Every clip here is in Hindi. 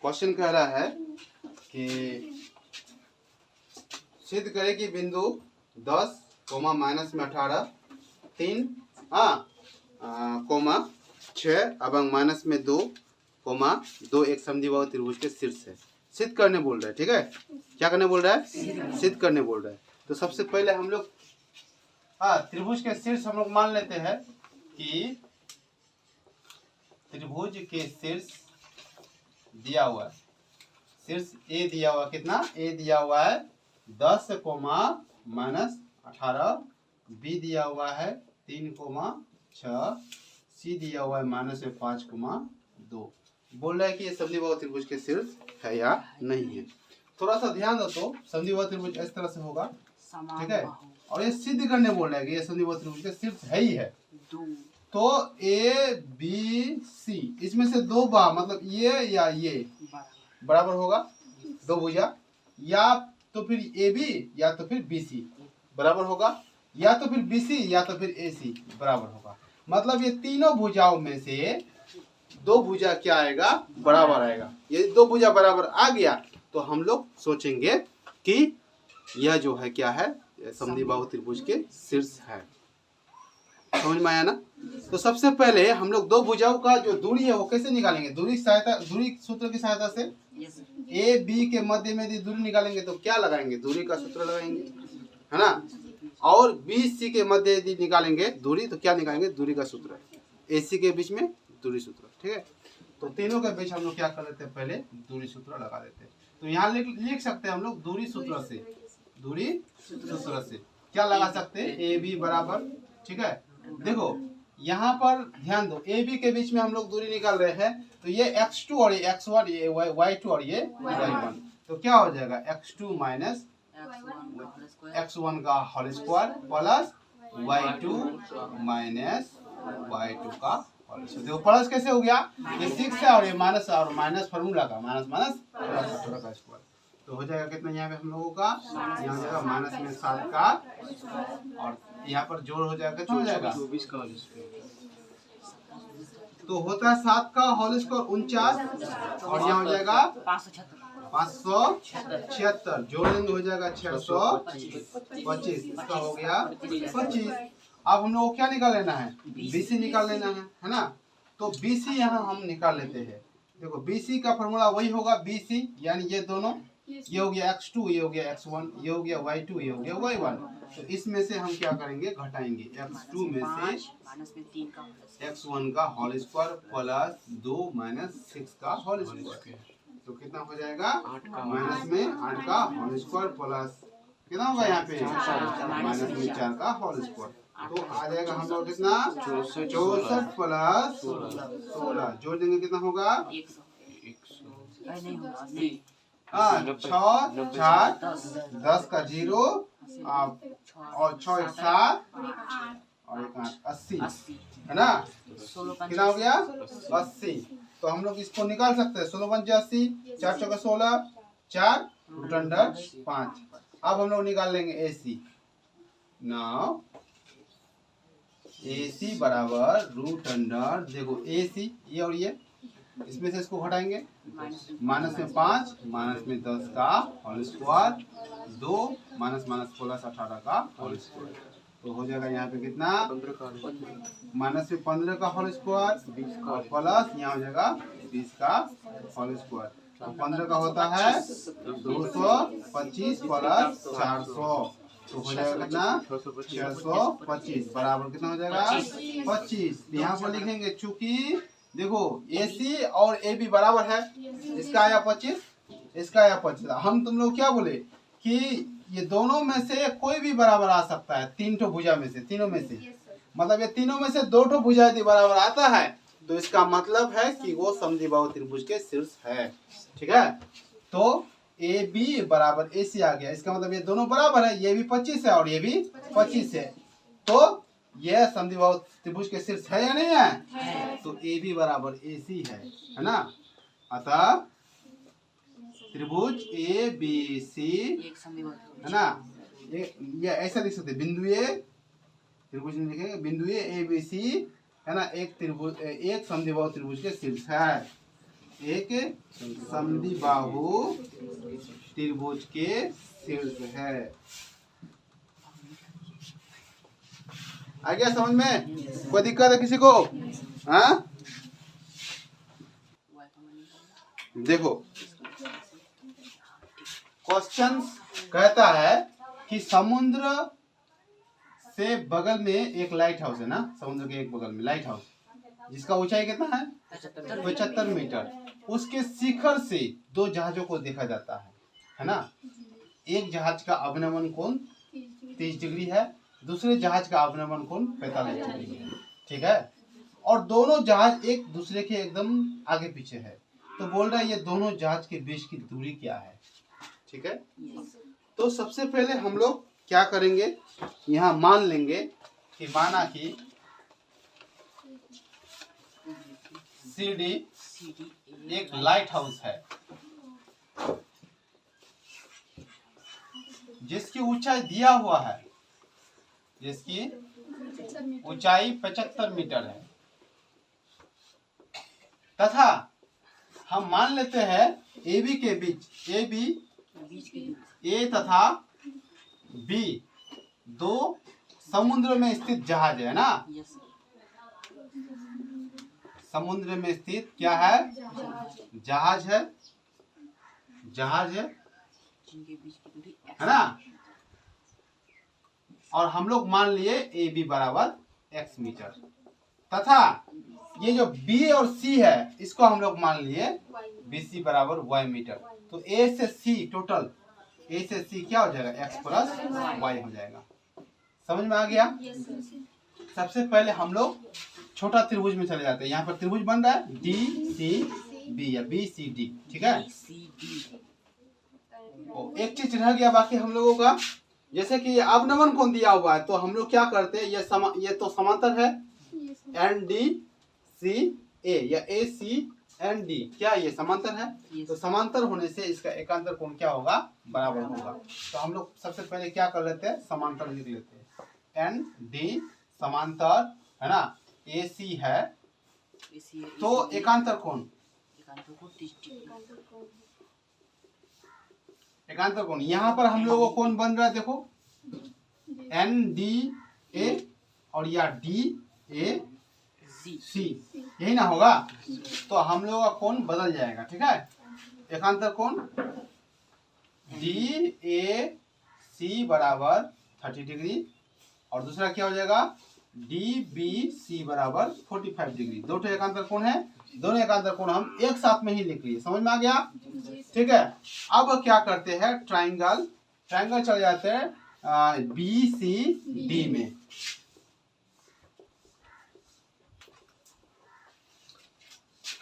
क्वेश्चन कह रहा है कि सिद्ध करें कि बिंदु 10 कोमा माइनस में 18 3 कोमा 6 एवं माइनस में 2 कोमा 2 एक समद्विबाहु त्रिभुज के शीर्ष है। सिद्ध करने बोल रहा है। ठीक है, क्या करने बोल रहा है? सिद्ध करने बोल रहा है। तो सबसे पहले हम लोग त्रिभुज के शीर्ष हम लोग मान लेते हैं कि त्रिभुज के शीर्ष दिया हुआ है, शीर्ष ए दिया हुआ, कितना ए दिया हुआ है 10 कोमा माइनस 18, बी दिया हुआ है 3 कोमा 6, सी दिया हुआ है माइनस में 5 कोमा 2। बोल रहा है कि ये समद्विबाहु त्रिभुज के शीर्ष है या नहीं है। थोड़ा सा ध्यान दो, तो समद्विबाहु त्रिभुज इस तरह से होगा, ठीक है। और ये सिद्ध करने बोल रहा है कि ये समद्विबाहु त्रिभुज के शीर्ष है ही है। तो ए बी सी इसमें से दो बाह मतलब ये या ये बराबर होगा, दो भुजा, या तो फिर ए बी या तो फिर बी सी बराबर होगा, या तो फिर बी सी या तो फिर ए सी बराबर होगा। मतलब ये तीनों भुजाओं में से दो भुजा क्या आएगा? बराबर आएगा। ये दो भुजा बराबर आ गया तो हम लोग सोचेंगे कि यह जो है क्या है, समद्विबाहु त्रिभुज के शीर्ष है। समझ में आया ना? तो सबसे पहले हम लोग दो भुजाओं का जो दूरी है वो कैसे निकालेंगे? दूरी सूत्र की सहायता से ए बी के मध्य में यदि दूरी निकालेंगे तो क्या लगाएंगे? दूरी का सूत्र लगाएंगे, है ना। और बी सी के मध्य यदि निकालेंगे दूरी तो क्या निकालेंगे? दूरी का सूत्र। ए सी के बीच में दूरी सूत्र, ठीक है। तो तीनों के बीच हम लोग क्या कर लेते हैं? पहले दूरी सूत्र लगा देते हैं। तो यहाँ लिख सकते हैं हम लोग दूरी सूत्र से, दूरी सूत्र से क्या लगा सकते हैं? ए बी बराबर, ठीक है। देखो यहाँ पर ध्यान दो, ए बी के बीच में हम लोग दूरी निकाल रहे हैं, तो ये x2 और ये x1, ये y2 और ये y1, तो क्या हो जाएगा? x2 माइनस x1 का whole square plus y2 minus y2 का होल स्क्वायर। देखो प्लस कैसे हो गया? ये 6 है और ये माइनस, और माइनस फार्मूला का माइनस माइनस प्लस 18 का स्क्वायर, तो हो जाएगा कितना यहाँ पे हम लोगों का? यहाँ हो जाएगा माइनस में 7 का, और यहाँ पर जोड़ हो जाएगा, कितना हो जाएगा? 24 का होल स्क्वायर। तो होता है 7 का होल स्क्वायर 49, और यहाँ हो जाएगा 576, जोड़ देंगे हो जाएगा 625, इसका हो गया 25। अब हम लोग को क्या निकाल लेना है? BC निकाल लेना है ना। तो BC यहाँ हम निकाल लेते हैं। देखो BC का फॉर्मूला वही होगा, BC यानी ये दोनों, ये हो गया x2, ये हो गया x1, ये हो गया y2, ये हो गया y1। तो इसमें से हम क्या करेंगे? घटाएंगे। x2 में से x1 का होल स्क्वायर प्लस 2 माइनस 6 का होल स्क्वायर, तो कितना हो जाएगा? माइनस में 8 का होल स्क्वायर प्लस कितना होगा यहाँ पे? माइनस में 4 का होल स्क्वायर, तो आ जाएगा हम लोग कितना? 64 प्लस 16, जोड़ देंगे कितना होगा? 6 4 10 का 0 और 6 7 और 80, है ना। कितना हो गया? 80। तो हम लोग इसको निकाल सकते हैं। 16 पंचे 80, 4 चौके 16, 4 रूट अंडर 5। अब हम लोग निकाल लेंगे AC। नाउ AC बराबर रूट अंडर, देखो AC ये और ये, इसमें से इसको घटाएंगे, माइनस में 5 माइनस में 10 का whole square, 2 minus minus plus 18 का होल स्क्वायर, तो हो जाएगा यहाँ पे कितना? माइनस में 15 का होल स्क्वायर और प्लस यहाँ हो जाएगा 20 का होल स्क्वायर। तो 15 का होता है 225 प्लस 400, तो हो जाएगा कितना? 625 बराबर कितना हो जाएगा? 25। यहाँ पर लिखेंगे, चूंकि देखो AC और AB बराबर है, इसका आया 25, इसका आया 25। हम तुम लोग क्या बोले कि ये दोनों में से कोई भी बराबर आ सकता है, तीन ठो भुजा में से, तीनों में से, मतलब ये तीनों में से दो ठो भुजा यदि बराबर आता है तो इसका मतलब है कि वो समद्विबाहु त्रिभुज के शीर्ष है, ठीक है। तो AB बराबर AC आ गया, इसका मतलब ये दोनों बराबर है, ये भी 25 है और ये भी 25 है, तो यह समद्विबाहु त्रिभुज के शीर्ष है या नहीं है? तो AB बराबर AC है ना। अतः त्रिभुज ABC है ना, ये ऐसा लिख सकते, बिंदु A, त्रिभुज में लिखेंगे बिंदु A ABC है ना, एक त्रिभुज, एक समद्विबाहु त्रिभुज के शीर्ष है। एक समद्विबाहु त्रिभुज के शीर्ष है। आ गया समझ में? कोई दिक्कत है किसी को? हाँ देखो क्वेश्चन कहता है कि समुद्र से बगल में एक लाइट हाउस है ना, समुद्र के एक बगल में लाइट हाउस जिसका ऊंचाई कितना है 75 मीटर। उसके शिखर से दो जहाजों को देखा जाता है ना। एक जहाज का अवनमन कोण 30 डिग्री है, दूसरे जहाज का अवनमन कोण 45 डिग्री है, ठीक है। और दोनों जहाज एक दूसरे के एकदम आगे पीछे है। तो बोल रहा है ये दोनों जहाज के बीच की दूरी क्या है, ठीक है। तो सबसे पहले हम लोग क्या करेंगे, यहाँ मान लेंगे कि माना कि CD एक लाइट हाउस है जिसकी ऊंचाई दिया हुआ है, जिसकी ऊंचाई 75 मीटर है, तथा हम मान लेते हैं AB के बीच A तथा B दो समुद्र में स्थित जहाज है ना। समुद्र में स्थित क्या है? जहाज है ना। और हम लोग मान लिए AB बराबर x मीटर, तथा ये जो B और C है इसको हम लोग मान लिए BC बराबर y मीटर। तो A से C टोटल A से C क्या हो जाएगा? x प्लस y हो जाएगा। समझ में आ गया? सबसे पहले हम लोग छोटा त्रिभुज में चले जाते हैं। यहाँ पर त्रिभुज बन रहा है DCB या BCD, ठीक है। एक चीज रह गया बाकी हम लोगों का, जैसे कि ये अवनमन कोण दिया हुआ है तो हम लोग क्या करते हैं, ये तो समांतर है NDCA या ACND, क्या ये समांतर है? तो समांतर होने से इसका एकांतर कोण क्या होगा? बराबर होगा। तो हम लोग सबसे पहले क्या कर लेते हैं, समांतर लिख लेते हैं। ND समांतर है ना, AC है तो एकांतर कोण यहाँ पर हम लोगों को कौन बन रहा है देखो, NDA और या DAC, यही ना होगा। तो हम लोगों का कोण बदल जाएगा, ठीक है। एकांतर कोण DAC बराबर 30 डिग्री और दूसरा क्या हो जाएगा DBC बराबर 45 डिग्री। दो एकांतर कोण है, दोनों एकांतर कोण हम एक साथ में ही लिख लिए। समझ में आ गया? ठीक है। अब क्या करते हैं, ट्राइंगल चले जाते हैं BCD में।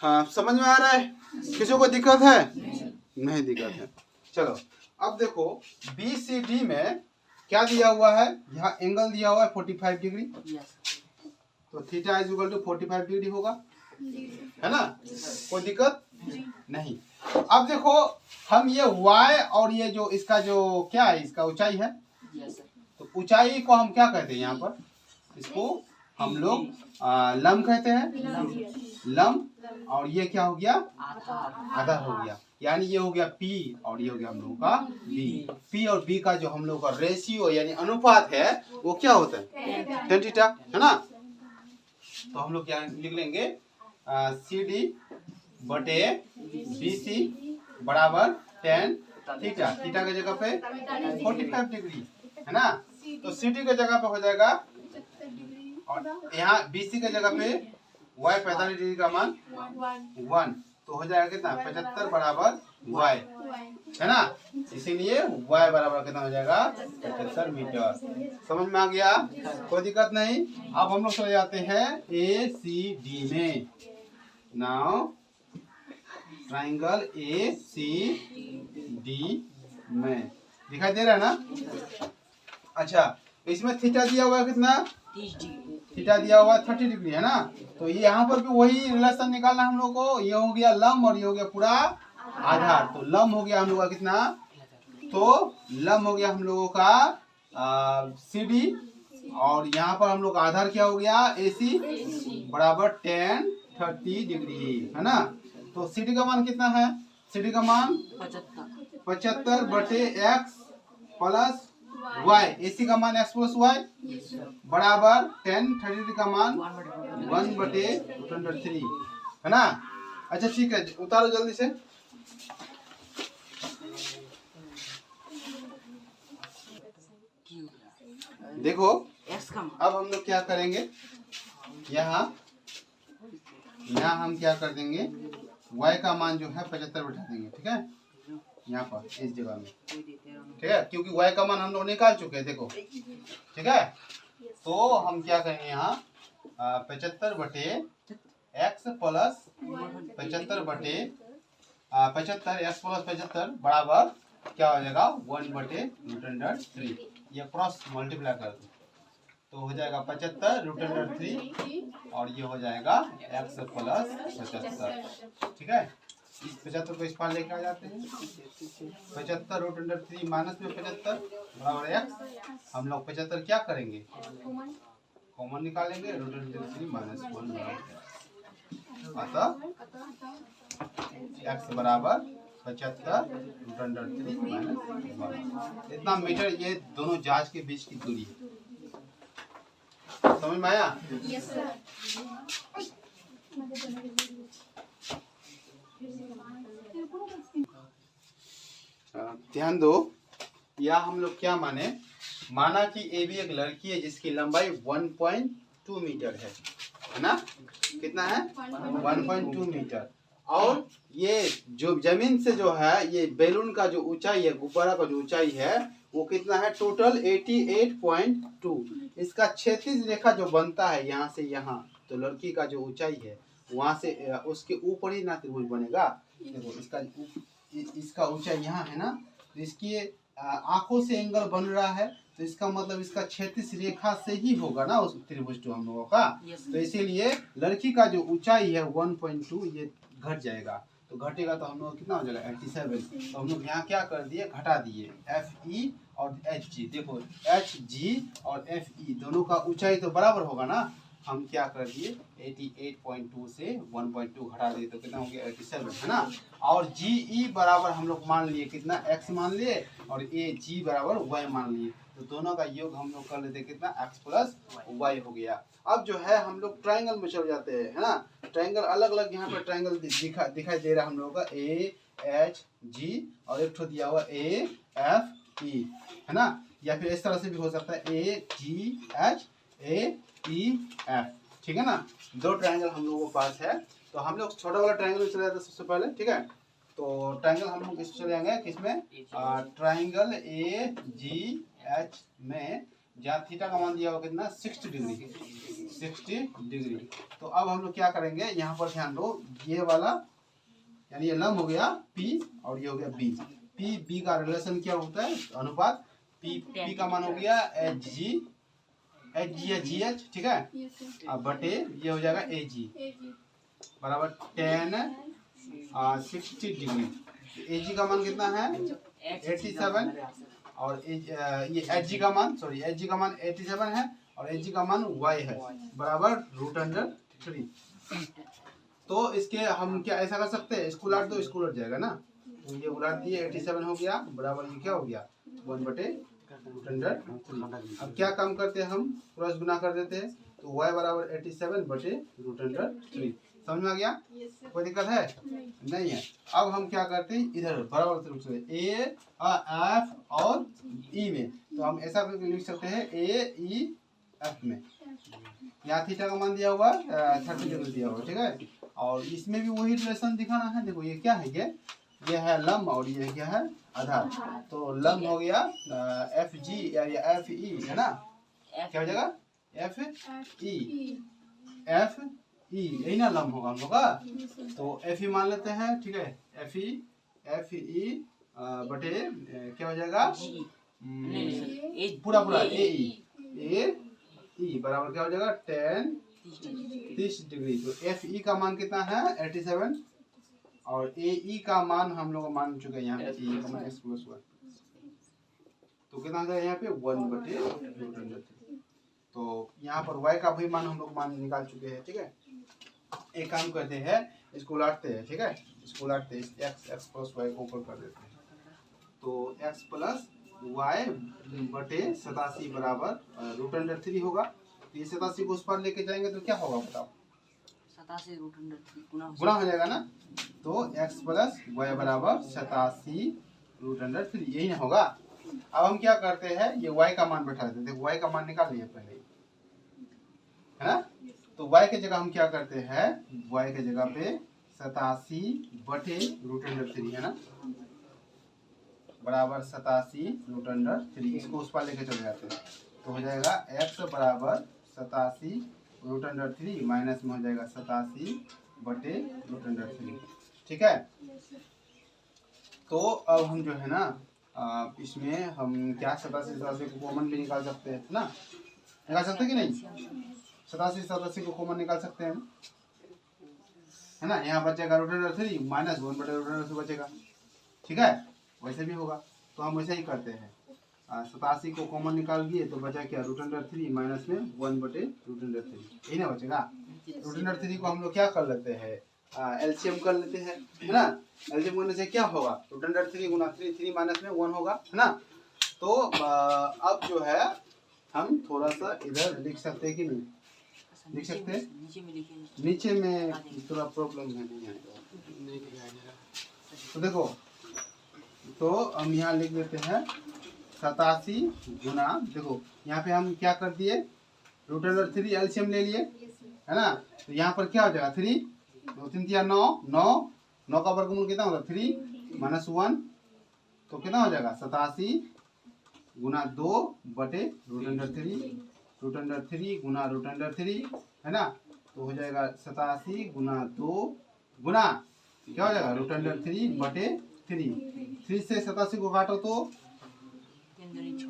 हाँ समझ में आ रहा है? किसी को दिक्कत है? नहीं दिक्कत है। चलो अब देखो BCD में क्या दिया हुआ है, यहाँ एंगल दिया हुआ है 45 डिग्री। तो theta is equal to 45 degree होगा, है ना। कोई दिक्कत नहीं। अब देखो हम ये y और ये जो इसका जो क्या है, इसका ऊंचाई है। तो ऊंचाई को हम क्या कहते हैं, यहाँ पर इसको हम लोग लंब कहते हैं, लंब। और ये क्या हो गया, आधार हो गया। यानी ये हो गया P और ये हो गया हम लोगों का B। P और B का जो हम लोग का रेशियो यानी अनुपात है वो क्या होता है, tan थीटा, है ना। तो हम लोग क्या लिख लेंगे, CD बटे BC बराबर tan थीटा। थीटा की जगह पे 45 डिग्री, है ना। तो CD की जगह पे हो जाएगा, और यहाँ BC की जगह पे y 45 डिग्री का मान 1, तो हो जाएगा कितना 75 बराबर y, है ना। इसीलिए y बराबर कितना हो जाएगा 75 मीटर। समझ में आ गया? कोई दिक्कत नहीं। अब हम लोग चले जाते हैं ACD में। नाउ ट्राइंगल ACD में दिखाई दे रहा है ना। अच्छा इसमें थीटा दिया हुआ है कितना, थीटा दिया हुआ है 30 डिग्री, है ना। तो ये यहाँ पर भी वही रिलेशन निकालना हम लोग को। ये हो गया लंब और ये हो गया पूरा आधार। तो लंब हो गया हम लोग का कितना, तो लंब हो गया हम लोगों का CD, और यहाँ पर हम लोग का आधार क्या हो गया AC बराबर tan 30 डिग्री, है ना। तो सी डी का मान कितना है? सी डी का मान 75 बटे एक्स प्लस वाई, ए सी का मान एक्स प्लस वाई बराबर 10, 33 का मान 1 बटे √3 है ना। अच्छा ठीक है, उतारो जल्दी से। देखो अब हम लोग क्या करेंगे, यहाँ हम क्या कर देंगे, y का मान जो है 75 बैठा देंगे, ठीक है, यहाँ पर इस जगह में, ठीक है, क्योंकि y का मान हम लोग निकाल चुके हैं, देखो, ठीक है। तो हम क्या करेंगे यहाँ 75 बटे एक्स प्लस 75 बटे 75 एक्स प्लस 75 बराबर क्या हो जाएगा 1 बटे √3, ये क्रॉस मल्टीप्लाई कर दो तो हो जाएगा 75 √3 और ये हो जाएगा एक्स प्लस 75, ठीक है। इस 75 को इस पार लेके आ जाते हैं, 75 √3 माइनस में 75 बराबर एक्स, हम लोग 75 क्या करेंगे कॉमन निकालेंगे, √3 माइनस 1 अतः एक्स बराबर 75 √3 माइनस 1। इतना मीटर ये दोनों जहाज के बीच की दूरी है, समझ में आया? Yes sir. ध्यान दो, या हम लोग क्या माना कि ए बी एक लड़की है जिसकी लंबाई 1.2 मीटर है ना, कितना है 1.2 मीटर, और ये जो जमीन से जो है ये बैलून का जो ऊंचाई है, गुब्बारा का जो ऊंचाई है वो कितना है टोटल 88.2। इसका क्षैतिज रेखा जो बनता है यहाँ से यहाँ, तो लड़की का जो ऊंचाई है वहाँ से उसके ऊपर ही ना त्रिभुज बनेगा। देखो इसका ऊंचाई यहाँ है ना, तो इसकी आंखों से एंगल बन रहा है, तो इसका मतलब इसका क्षैतिज रेखा से ही होगा ना उस त्रिभुज हम लोगों का। तो इसीलिए लड़की का जो ऊंचाई है 1.2 ये घट जाएगा, तो घटेगा तो हम लोग कितना हो जाएगा 87। तो हम लोग यहाँ क्या कर दिए, घटा दिए एफ ई और एच जी। देखो एच जी और एफ ई दोनों का ऊंचाई तो बराबर होगा ना, हम क्या कर दिए 88.2 से 1.2 घटा दिए तो कितना हो गया 87 है ना। और जी ई बराबर हम लोग मान लिए कितना x मान लिए, और ए जी बराबर y मान लिए, तो दोनों का योग हम लोग कर लेते कितना x प्लस y हो गया। अब जो है हम लोग ट्राइंगल में चल जाते हैं, है ना। ट्राइंगल अलग अलग यहाँ पर ट्राइंगल दिखाई दे रहा है हम लोगों का ए एच जी, और एक ठो दिया हुआ ए एफ ई, है ना, या फिर इस तरह से भी हो सकता है ए जी एच ए ई एफ, ठीक है ना। दो ट्राइंगल हम लोगों के पास है, तो हम लोग छोटा वाला ट्राइंगल में चले जाते हैं सबसे पहले, ठीक है। तो ट्राइंगल हम लोग किस चले जाएंगे, किसमें, ट्राइंगल ए जी एच में, जहाँ थीटा का मान दिया हुआ कितना 60 डिग्री। तो अब हम लोग क्या करेंगे, यहाँ पर ध्यान दो, ये वाला यानी ये लंब हो गया P और ये हो गया B। P B का रिलेशन क्या होता है, अनुपात, P का मान हो गया एच जी या जी एच, ठीक है, अब बटे ये हो जाएगा ए जी बराबर 60 डिग्री। ए जी का मान कितना है 87, और ये एच जी का मान 87 है, और एच जी का मान y है बराबर √3। तो इसके हम क्या ऐसा कर सकते हैं, इसको उलट दो, इसको उलट जाएगा ना, तो ये उलट दिए 87 हो गया बराबर ये क्या हो गया 1 बटे √3। अब क्या काम करते हैं, हम क्रॉस गुना कर देते हैं, तो y बराबर 87 बटे √3। समझ में आ गया? कोई दिक्कत है? नहीं है। अब हम क्या करते हैं, इधर बराबर रूप से ए एफ और ई में, तो हम ऐसा लिख सकते हैं ए ई एफ में, यहाँ थीटा का मान दिया हुआ 30 डिग्री दिया हुआ, ठीक है, और इसमें भी वही रिलेशन दिखाना है। देखो ये क्या है, ये है लंब और ये क्या है आधार, तो लंब हो गया एफ जी या एफ ई, है ना, क्या हो जाएगा एफ ई, यही ना लंब होगा हम लोग का, तो एफ ई मान लेते हैं, ठीक है, एफ ई बटे क्या हो जाएगा पूरा ए ई बराबर क्या हो जाएगा 30 डिग्री। तो एफ ई का मान कितना है 87, और ए ई का मान हम लोग मान चुके हैं यहाँ पे ए का मान x प्लस 1, तो कितना है यहाँ पे 1 बटे √3। तो यहाँ पर y का भी मान हम लोग मान निकाल चुके हैं, ठीक है। एक काम करते हैं, इसको उलाटते हैं, ठीक है, इसको उलाटते हैं, एक्स प्लस वाई को ऊपर कर देते हैं, तो एक्स प्लस वाई बटे 87 बराबर √3 होगा। तो ये 87 को उस पर लेके जाएंगे तो क्या होगा बताओ? 87 √3 गुणा हो जाएगा ना, तो एक्स प्लस वाई बराबर 87 √3, यही ना होगा। अब हम क्या करते हैं, ये y का मान बैठा देते हैं, y का मान निकाल लिए पहले, है ना। तो y के जगह हम क्या करते हैं, y के जगह पे 87 बटे √3 है ना, बराबर 87 √3, इसको उस पर लेके चले जाते हैं, तो हो जाएगा x बराबर 87 √3 माइनस में हो जाएगा 87 बटे √3, ठीक है। तो अब हम जो है ना इसमें हम क्या 87 को कॉमन भी निकाल सकते हैं ना, निकाल सकते हैं कि नहीं? 87 को कॉमन निकाल सकते हैं, है ना। यहाँ बचेगा √3 माइनस 1 बटे √3 बचेगा, ठीक है, वैसे भी होगा। तो हम वैसे ही करते हैं, 87 को कॉमन निकाल दिए तो बचा क्या, √3 माइनस में 1 बटे √3, यही ना बचेगा। √3 को हम लोग क्या कर लेते हैं, एलसीएम कर लेते हैं, है ना। एलसीएम करने से क्या होगा, √3 गुना 3 माइनस में 1 होगा, है ना। तो अब जो है हम थोड़ा सा इधर लिख सकते हैं कि नहीं लिख सकते हैं, नीचे में थोड़ा प्रॉब्लम है, नहीं आएगा। तो देखो, तो हम यहाँ लिख देते हैं 87 गुना, देखो यहाँ पे हम क्या कर दिए, √3 एलसीएम ले लिए, है ना। तो यहाँ पर क्या हो जाएगा, 3 2 3 3 9 का वर्गमूल कितना होगा, 3 माइनस 1, तो कितना हो जाएगा 87 गुना 2 बटे √3 गुना √3, है ना। तो हो जाएगा 87 गुना 2 गुना क्या हो जाएगा √3 बटे 3 से 87 को काटो तो 3 दूनी 6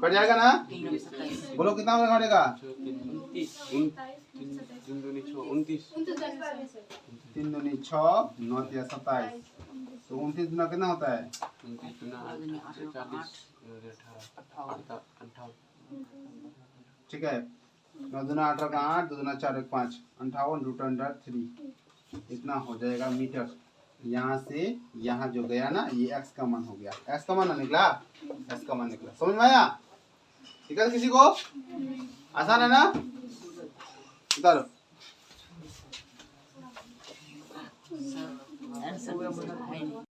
कट जाएगा ना, 3 दूनी 27 बोलो कितना में काटेगा, 3 दूनी 6 29, 3 दूनी 6 9 या 27, तो 29 गुना कितना होता है, 29 दूना 40 58, ठीक है, 9 दूना 18 का 8, 2 दूना 4 1 5 58 √3, इतना हो जाएगा मीटर। यहाँ से यहाँ जो गया ना, ये x का मान हो गया, x का मान ना निकला, x का मान निकला, समझ में आया, ठीक है। किसी को आसान है ना, उतारो। आंसर है नहीं।